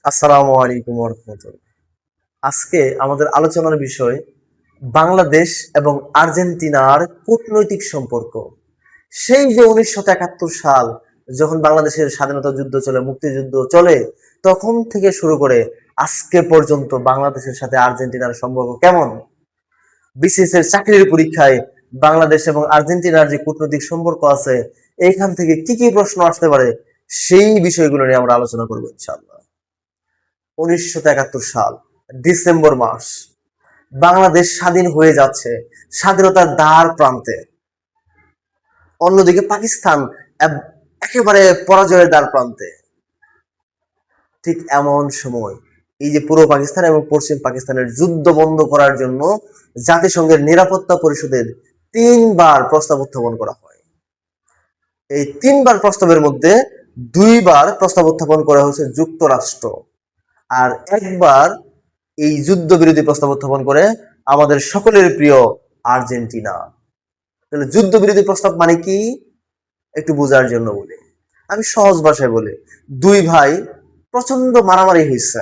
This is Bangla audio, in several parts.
আসসালামু আলাইকুম ওয়া রাহমাতুল্লাহ। আজকে আমাদের আলোচনার বিষয় বাংলাদেশ এবং আর্জেন্টিনার কূটনৈতিক সম্পর্ক। সেই যে ১৯৭১ সাল যখন বাংলাদেশের স্বাধীনতা যুদ্ধ চলে, মুক্তিযুদ্ধ চলে, তখন থেকে শুরু করে আজকে পর্যন্ত বাংলাদেশের সাথে আর্জেন্টিনার সম্পর্ক কেমন? বিসিএস এর চাকরির পরীক্ষায় বাংলাদেশ এবং আর্জেন্টিনার যে কূটনৈতিক সম্পর্ক আছে, এইখান থেকে কি কি প্রশ্ন আসতে পারে সেই বিষয়গুলো নিয়ে আমরা আলোচনা করবো ইনশাআল্লাহ। ১৯৭১ সাল ডিসেম্বর মাস, বাংলাদেশ স্বাধীন হয়ে যাচ্ছে, স্বাধীনতার দ্বার প্রান্তে। অন্যদিকে পাকিস্তান একেবারে পরাজয়ের দ্বার প্রান্তে। ঠিক এমন সময় এই যে পূর্ব পাকিস্তান এবং পশ্চিম পাকিস্তানের যুদ্ধ বন্ধ করার জন্য জাতিসংঘের নিরাপত্তা পরিষদের ৩ বার প্রস্তাব উত্থাপন করা হয়। এই ৩ বার প্রস্তাবের মধ্যে ২ বার প্রস্তাব উত্থাপন করা হয়েছে যুক্তরাষ্ট্র, আর একবার এই যুদ্ধ বিরোধী প্রস্তাব উত্থাপন করে আমাদের সকলের প্রিয় আর্জেন্টিনা। তাহলে যুদ্ধ বিরোধী প্রস্তাব মানে কি, একটু বোঝার জন্য বলি, আমি সহজ ভাষায় বলি। দুই ভাই প্রচন্ড মারামারি হয়েছে,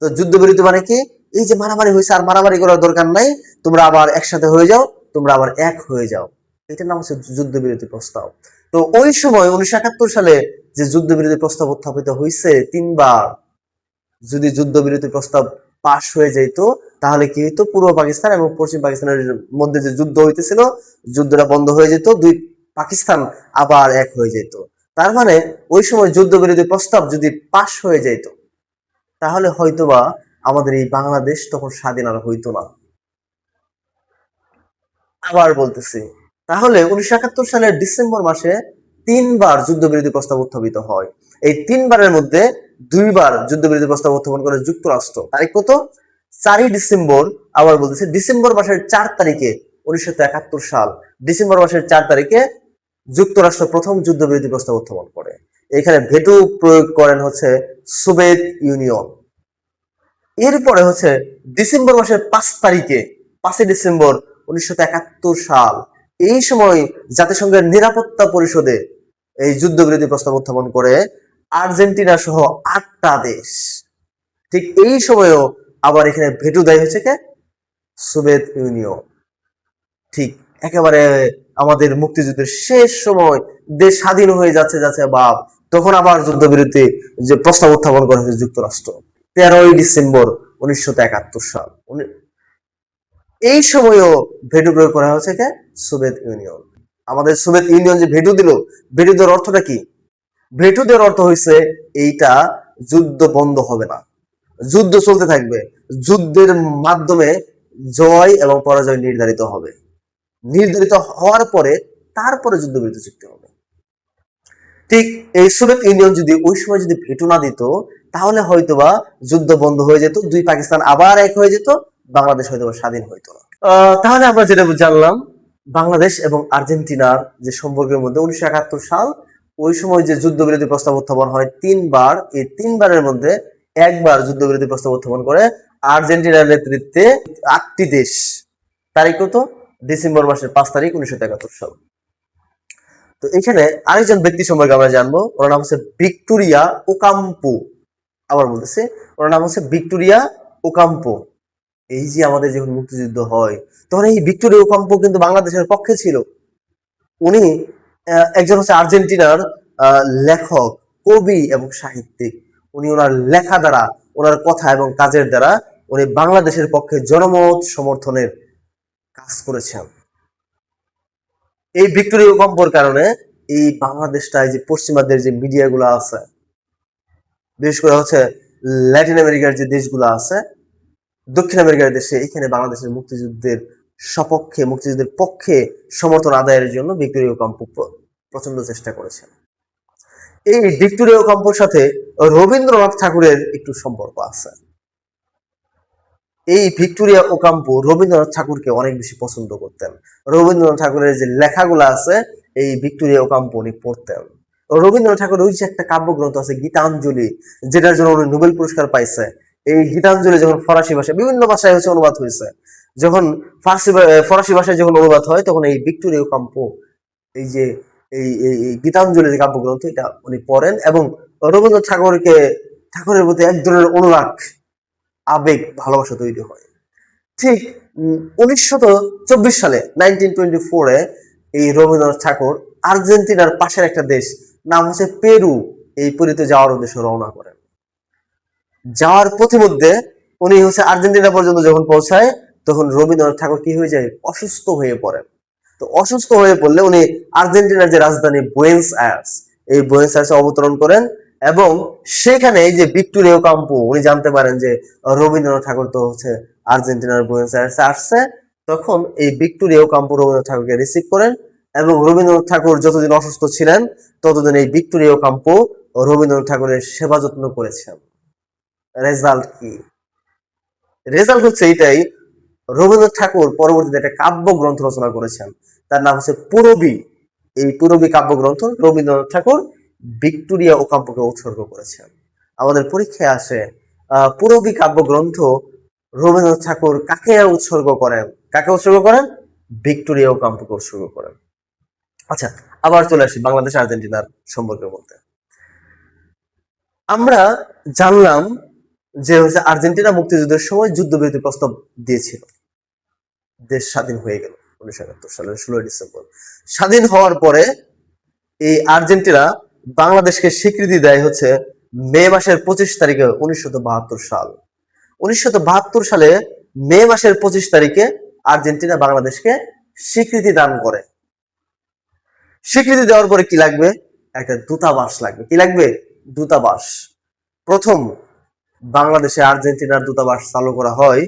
তো যুদ্ধ বিরোধী মানে কি, এই যে মারামারি হয়েছে আর মারামারি করার দরকার নাই, তোমরা আবার একসাথে হয়ে যাও, তোমরা আবার এক হয়ে যাও, এটার নাম হচ্ছে যুদ্ধ বিরোধী প্রস্তাব। তো ওই সময় ১৯৭১ সালে যে যুদ্ধ বিরোধী প্রস্তাব উত্থাপিত হয়েছে ৩ বার, যদি যুদ্ধবিরতি প্রস্তাব পাশ হয়ে যেত তাহলে কি হতো, পূর্ব পাকিস্তান এবং পশ্চিম পাকিস্তানের মধ্যে যে যুদ্ধ হইতেছিল, যুদ্ধটা বন্ধ হয়ে যেত, দুই পাকিস্তান আবার এক হয়ে যেত। তার মানে ওই সময় যুদ্ধবিরতি প্রস্তাব যদি পাশ হয়ে যেত তাহলে হয়তোবা আমাদের এই বাংলাদেশ তখন স্বাধীন আর হইতো না। আবার বলতেছি, তাহলে ১৯৭১ সালের ডিসেম্বর মাসে ৩ বার যুদ্ধবিরতি প্রস্তাব উত্থাপিত হয়। এই ৩ বারের মধ্যে ২ বার যুদ্ধবিরতি প্রস্তাব উত্থাপন করে যুক্তরাষ্ট্র। তারিখ কত? ৪ই ডিসেম্বর। আবার বলতেছি, ডিসেম্বর মাসের ৪ তারিখে ১৯৭১ সাল ডিসেম্বর মাসের ৪ তারিখে যুক্তরাষ্ট্র প্রথম যুদ্ধবিরতি প্রস্তাব উত্থাপন করে। এখানে ভেটো প্রয়োগ করেন হচ্ছে সোভিয়েত ইউনিয়ন। এরপরে হচ্ছে ডিসেম্বর মাসের ৫ তারিখে, ৫ই ডিসেম্বর ১৯৭১ সাল, এই সময় জাতিসংঘের নিরাপত্তা পরিষদে এই যুদ্ধবিরতি প্রস্তাব উত্থাপন করে আর্জেন্টিনা সহ ৮টা দেশ। ঠিক এই সময়ও আবার এখানে ভেটো দেয় হচ্ছে কে? Soviet union. ঠিক একেবারে আমাদের মুক্তিযুদ্ধের শেষ সময়, দেশ স্বাধীন হয়ে যাচ্ছে যাচ্ছে বাপ, তখন আবার যুদ্ধবিরতি যে প্রস্তাব উত্থাপন করা হয়েছে যুক্তরাষ্ট্র। ১৩ই ডিসেম্বর ১৯৭১ সাল, এই সময়ও ভেটো প্রয়োগ করা হয়েছে কে? Soviet Union. আমাদের সোভিয়েত ইউনিয়ন যে ভেটো দিল, ভেটো দেওয়ার অর্থটা কি? ভেটো দেওয়ার অর্থ হয়েছে এইটা যুদ্ধ বন্ধ হবে না, যুদ্ধ চলতে থাকবে, যুদ্ধের মাধ্যমে জয় এবং পরাজয় নির্ধারিত হবে, নির্ধারিত হওয়ার পরে তারপরে যুদ্ধবিরতি চুক্তি হবে। ঠিক এই সোভিয়েত ইউনিয়ন যদি ওই সময় যদি ভেটো না দিত তাহলে হয়তোবা যুদ্ধ বন্ধ হয়ে যেত, দুই পাকিস্তান আবার এক হয়ে যেত, বাংলাদেশ হয়তোবা স্বাধীন হইতো না। তাহলে আমরা যেটা জানলাম, বাংলাদেশ এবং আর্জেন্টিনার যে সম্পর্কের মধ্যে ১৯৭১ সাল, ওই সময় যে যুদ্ধবিরতি প্রস্তাব উত্থাপন হয় ৩ বার, এই ৩ বারের মধ্যে একবার যুদ্ধবিরতি প্রস্তাব উত্থাপন করে আর্জেন্টিনার নেতৃত্বে ৮টি দেশ। তারিখ কত? ডিসেম্বর মাসের ৫ তারিখ ১৯৭১ সাল। তো এখানে আরেকজন ব্যক্তি সম্পর্কে আমরা জানবো, ওর নাম হচ্ছে ভিক্টোরিয়া ওকাম্পো। আবার বলতেছে, ওর নাম হচ্ছে ভিক্টোরিয়া ওকাম্পো। এই যে আমাদের যখন মুক্তিযুদ্ধ হয় তখন এই ভিক্টোরিয়া ওকাম্পো কিন্তু বাংলাদেশের পক্ষে ছিল। উনি একজন হচ্ছে আর্জেন্টিনার লেখক, কবি এবং সাহিত্যিক। উনি ওনার লেখা দ্বারা, ওনার কথা এবং কাজের দ্বারা উনি বাংলাদেশের পক্ষে জনমত সমর্থনের কাজ করেছেন। এই ভিক্টোরিয়া ওকাম্পোর কারণে এই বাংলাদেশটায় যে পশ্চিমাদের যে মিডিয়াগুলো আছে, বিশেষ করে হচ্ছে ল্যাটিন আমেরিকার যে দেশগুলো আছে, দক্ষিণ আমেরিকার দেশে, এখানে বাংলাদেশের মুক্তিযুদ্ধের সপক্ষে, মুক্তিযুদ্ধের পক্ষে সমর্থন আদায়ের জন্য ভিক্টোরিয়া ওকাম্পো প্রচন্ড চেষ্টা করেছেন। এই ভিক্টোরিয়া ওকাম্পোর সাথে রবীন্দ্রনাথ ঠাকুরের একটু সম্পর্ক আছে। এই ভিক্টোরিয়া ওকাম্পো রবীন্দ্রনাথ ঠাকুরকে অনেক বেশি পছন্দ করতেন। রবীন্দ্রনাথ ঠাকুরের যে লেখাগুলো আছে এই ভিক্টোরিয়া ওকাম্পো উনি পড়তেন। রবীন্দ্রনাথ ঠাকুরের ওই যে একটা কাব্যগ্রন্থ আছে গীতাঞ্জলি, যেটার জন্য উনি নোবেল পুরস্কার পাইছে। এই গীতাঞ্জলি যখন ফরাসি ভাষায়, বিভিন্ন ভাষায় হচ্ছে অনুবাদ হয়েছে, যখন ফরাসি ভাষায় যখন অনুবাদ হয় তখন এই ভিক্টোরিয়া ওকাম্পো এই যে এই গীতাঞ্জলি যে কাব্যগ্রন্থ, এটা উনি পড়েন এবং রবীন্দ্রনাথ ঠাকুরকে ঠাকুরের প্রতি এক ধরনের অনুরাগ, আবেগ, ভালোবাসা তৈরি হয়। ঠিক 1924 সালে 1924-এ এই রবীন্দ্রনাথ ঠাকুর আর্জেন্টিনার পাশের একটা দেশ নাম হচ্ছে পেরু, এই পেরুতে যাওয়ার উদ্দেশ্যে রওনা করেন। যাওয়ার পথিমধ্যে উনি হচ্ছে আর্জেন্টিনা পর্যন্ত যখন পৌঁছায়, তখন রবীন্দ্রনাথ ঠাকুর কি হয়ে যায়, অসুস্থ হয়ে পড়েন। তো অসুস্থ হয়ে পড়লে উনি আর্জেন্টিনার যে রাজধানী বুয়েন্স আয়ার্স, এই বুয়েন্স আয়ার্সে অবতরণ করেন এবং সেখানে এই যে ভিক্টোরিয়া ওকাম্পো উনি জানতে পারেন যে রবীন্দ্রনাথ ঠাকুর তো হচ্ছে আর্জেন্টিনার বুয়েন্স আয়ার্সে আসছে। তখন এই ভিক্টোরিয়া ওকাম্পো রবীন্দ্রনাথ ঠাকুরকে রিসিভ করেন এবং রবীন্দ্রনাথ ঠাকুর যতদিন অসুস্থ ছিলেন ততদিন এই ভিক্টোরিয়া ওকাম্পো রবীন্দ্রনাথ ঠাকুরের সেবা যত্ন করেছেন। রেজাল্ট কি? রেজাল্ট হচ্ছে এইটাই, রবীন্দ্রনাথ ঠাকুর পরবর্তীতে একটা কাব্য গ্রন্থ রচনা করেছেন, তার নাম হচ্ছে পুরবী। এই পুরবী কাব্যগ্রন্থ রবীন্দ্রনাথ ঠাকুর ভিক্টোরিয়া ওকাম্পোকে উৎসর্গ করেছেন। আমাদের পরীক্ষায় আসে পুরবী কাব্যগ্রন্থ রবীন্দ্রনাথ ঠাকুর কাকে উৎসর্গ করেন? কাকে উৎসর্গ করেন? ভিক্টোরিয়া ওকাম্পোকে উৎসর্গ করেন। আচ্ছা, আবার চলে আসি বাংলাদেশ আর্জেন্টিনার সম্পর্কের মধ্যে। আমরা জানলাম যে হচ্ছে আর্জেন্টিনা মুক্তিযুদ্ধের সময় যুদ্ধবিরতি প্রস্তাব দিয়েছিল, দেশ স্বাধীন হয়ে গেল 1971 সালের 16 ডিসেম্বর। স্বাধীন হওয়ার পরে এই আর্জেন্টিনা বাংলাদেশকে স্বীকৃতি দেয় হচ্ছে মে মাসের 25 তারিখে 1972 সাল। 1972 সালে মে মাসের 25 তারিখে আর্জেন্টিনা বাংলাদেশকে স্বীকৃতি দান করে। স্বীকৃতি দেওয়ার পরে কি লাগবে? একটা দূতাবাস লাগবে। কি লাগবে? দূতাবাস। প্রথম বাংলাদেশে আর্জেন্টিনার দূতাবাস চালু করা হয়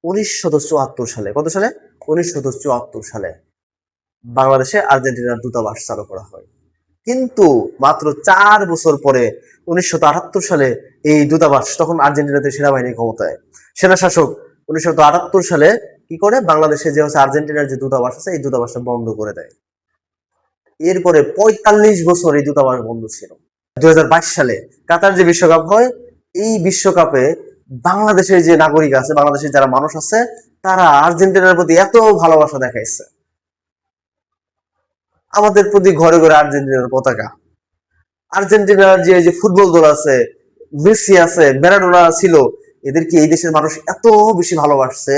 1974 সালে। কত সালে? 1974 সালে বাংলাদেশে আর্জেন্টিনার দূতাবাস চালু করা হয়। কিন্তু মাত্র 4 বছর পরে 1978 সালে এই দূতাবাস, তখন আর্জেন্টিনাতে সেনাবাহিনী ক্ষমতায়, সেনা শাসক 1978 সালে কি করে, বাংলাদেশে যে হচ্ছে আর্জেন্টিনার যে দূতাবাস আছে এই দূতাবাসটা বন্ধ করে দেয়। এরপরে 45 বছর এই দূতাবাস বন্ধ ছিল। 2022 সালে কাতার যে বিশ্বকাপ হয়, এই বিশ্বকাপে বাংলাদেশের যে নাগরিক আছে, বাংলাদেশের যারা মানুষ আছে, তারা আর্জেন্টিনার প্রতি এত ভালোবাসা দেখাইছে। আমাদের প্রতি ঘরে ঘরে আর্জেন্টিনার পতাকা, আর্জেন্টিনার যে ফুটবল দল আছে, মেসি আছে, ম্যারাডোনা ছিল, এদেরকে এই দেশের মানুষ এত বেশি ভালোবাসছে,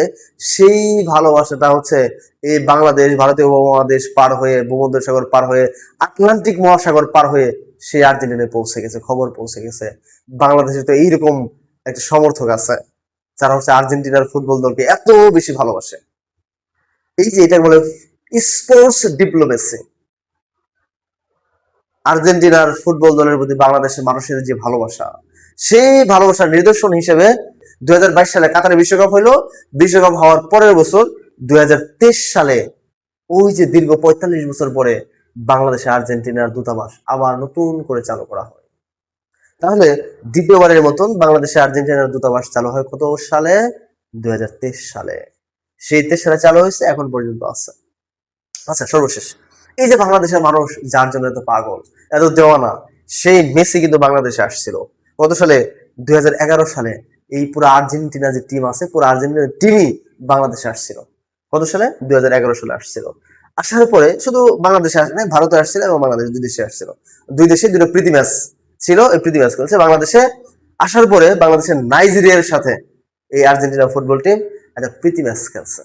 সেই ভালোবাসাটা হচ্ছে এই বাংলাদেশ, ভারতীয় উপমহাদেশ পার হয়ে, ভূমধ্যসাগর পার হয়ে, আটলান্টিক মহাসাগর পার হয়ে সেই আর্জেন্টিনায় পৌঁছে গেছে, খবর পৌঁছে গেছে। বাংলাদেশে তো এইরকম একটা সমর্থক আছে যারা হচ্ছে আর্জেন্টিনার ফুটবল দলকে এত বেশি ভালোবাসে। এই যে এটা বলে স্পোর্টস ডিপ্লোমেসি। আর্জেন্টিনার ফুটবল দলের প্রতি বাংলাদেশের মানুষের যে ভালোবাসা, সেই ভালোবাসার নিদর্শন হিসেবে 2022 সালে কাতারে বিশ্বকাপ হইলো। বিশ্বকাপ হওয়ার পরের বছর 2023 সালে, ওই যে দীর্ঘ 45 বছর পরে বাংলাদেশে আর্জেন্টিনার দূতাবাস আবার নতুন করে চালু করা হয়। তাহলে দ্বিতীয়বারের মতন বাংলাদেশে আর্জেন্টিনার দূতাবাস চালু হয় কত সালে? 2023 সালে। সেই 23 সালে চালু হয়েছে, এখন পর্যন্ত আছে। আচ্ছা, সর্বশেষ এই যে বাংলাদেশের মানুষ যার জন্য এত পাগল, এত দেওয়ানা, সেই মেসি কিন্তু বাংলাদেশে আসছিল কত সালে? 2011 সালে। এই পুরো আর্জেন্টিনা যে টিম আছে, পুরো আর্জেন্টিনার টিমই বাংলাদেশে আসছিল। কত সালে? 2011 সালে আসছিল। আসার পরে শুধু বাংলাদেশে আসে নাই, ভারতে আসছিল এবং বাংলাদেশ, দুই দেশে আসছিল। দুই দেশে দুটো প্রীতি ম্যাচ ছিল, এই প্রীতি ম্যাচ খেলছে। বাংলাদেশে আসার পরে বাংলাদেশের নাইজেরিয়ার সাথে এই আর্জেন্টিনা ফুটবল টিম একটা প্রীতি ম্যাচ খেলছে।